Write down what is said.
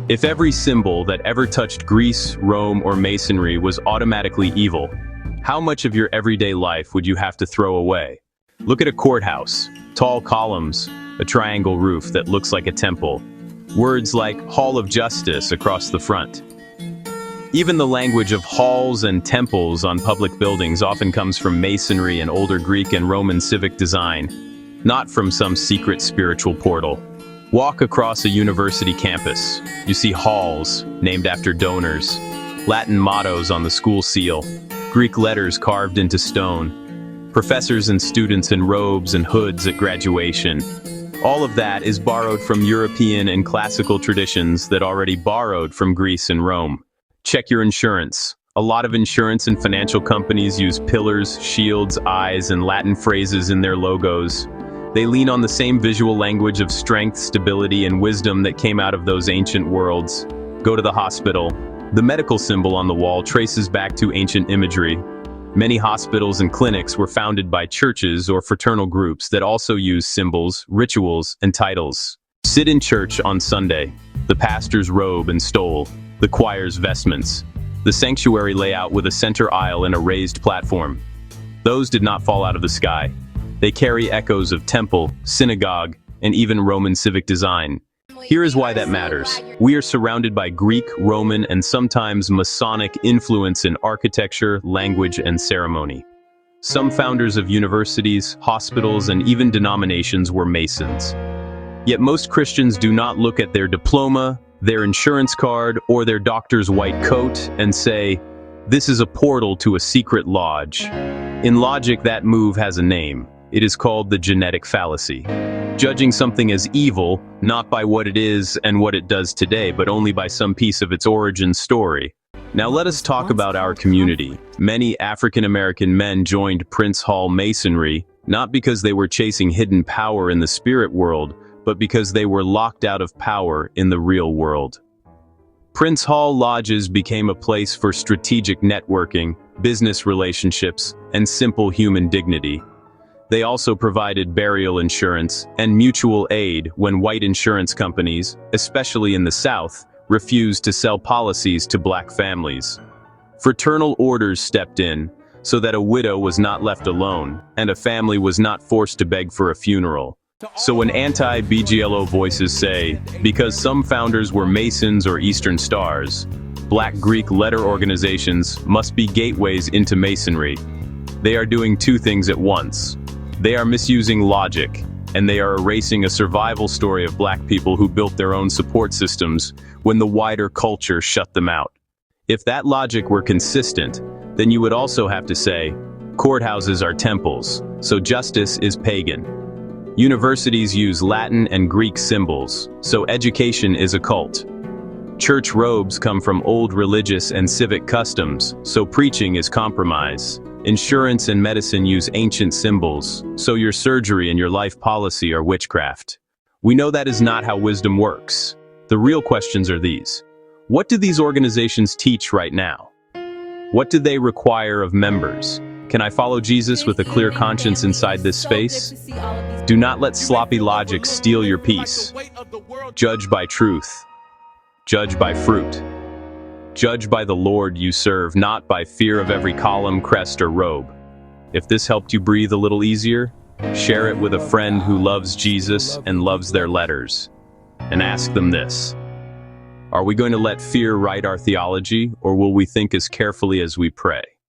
If every symbol that ever touched Greece, Rome, or Masonry was automatically evil, how much of your everyday life would you have to throw away? Look at a courthouse. Tall columns, a triangle roof that looks like a temple. Words like Hall of Justice across the front. Even the language of halls and temples on public buildings often comes from Masonry and older Greek and Roman civic design, not from some secret spiritual portal. Walk across a university campus. You see halls named after donors, Latin mottos on the school seal, Greek letters carved into stone, professors and students in robes and hoods at graduation. All of that is borrowed from European and classical traditions that already borrowed from Greece and Rome. Check your insurance. A lot of insurance and financial companies use pillars, shields, eyes, and Latin phrases in their logos. They lean on the same visual language of strength, stability, and wisdom that came out of those ancient worlds. Go to the hospital. The medical symbol on the wall traces back to ancient imagery. Many hospitals and clinics were founded by churches or fraternal groups that also use symbols, rituals, and titles. Sit in church on Sunday. The pastor's robe and stole, the choir's vestments, the sanctuary layout with a center aisle and a raised platform. Those did not fall out of the sky. They carry echoes of temple, synagogue, and even Roman civic design. Here is why that matters. We are surrounded by Greek, Roman, and sometimes Masonic influence in architecture, language, and ceremony. Some founders of universities, hospitals, and even denominations were Masons. Yet most Christians do not look at their diploma, their insurance card, or their doctor's white coat and say, "This is a portal to a secret lodge." In logic, that move has a name. It is called the genetic fallacy. Judging something as evil, not by what it is and what it does today, but only by some piece of its origin story. Now let us talk about our community. Many African American men joined Prince Hall Masonry, not because they were chasing hidden power in the spirit world, but because they were locked out of power in the real world. Prince Hall lodges became a place for strategic networking, business relationships, and simple human dignity. They also provided burial insurance and mutual aid when white insurance companies, especially in the South, refused to sell policies to black families. Fraternal orders stepped in so that a widow was not left alone and a family was not forced to beg for a funeral. So when anti-BGLO voices say, because some founders were Masons or Eastern Stars, Black Greek letter organizations must be gateways into Masonry, they are doing two things at once. They are misusing logic, and they are erasing a survival story of black people who built their own support systems when the wider culture shut them out. If that logic were consistent, then you would also have to say, courthouses are temples, so justice is pagan. Universities use Latin and Greek symbols, so education is a cult. Church robes come from old religious and civic customs, so preaching is compromise. Insurance and medicine use ancient symbols, so your surgery and your life policy are witchcraft. We know that is not how wisdom works. The real questions are these. What do these organizations teach right now? What do they require of members? Can I follow Jesus with a clear conscience inside this space? Do not let sloppy logic steal your peace. Judge by truth. Judge by fruit. Judge by the Lord you serve, not by fear of every column, crest, or robe. If this helped you breathe a little easier, share it with a friend who loves Jesus and loves their letters. And ask them this. Are we going to let fear write our theology, or will we think as carefully as we pray?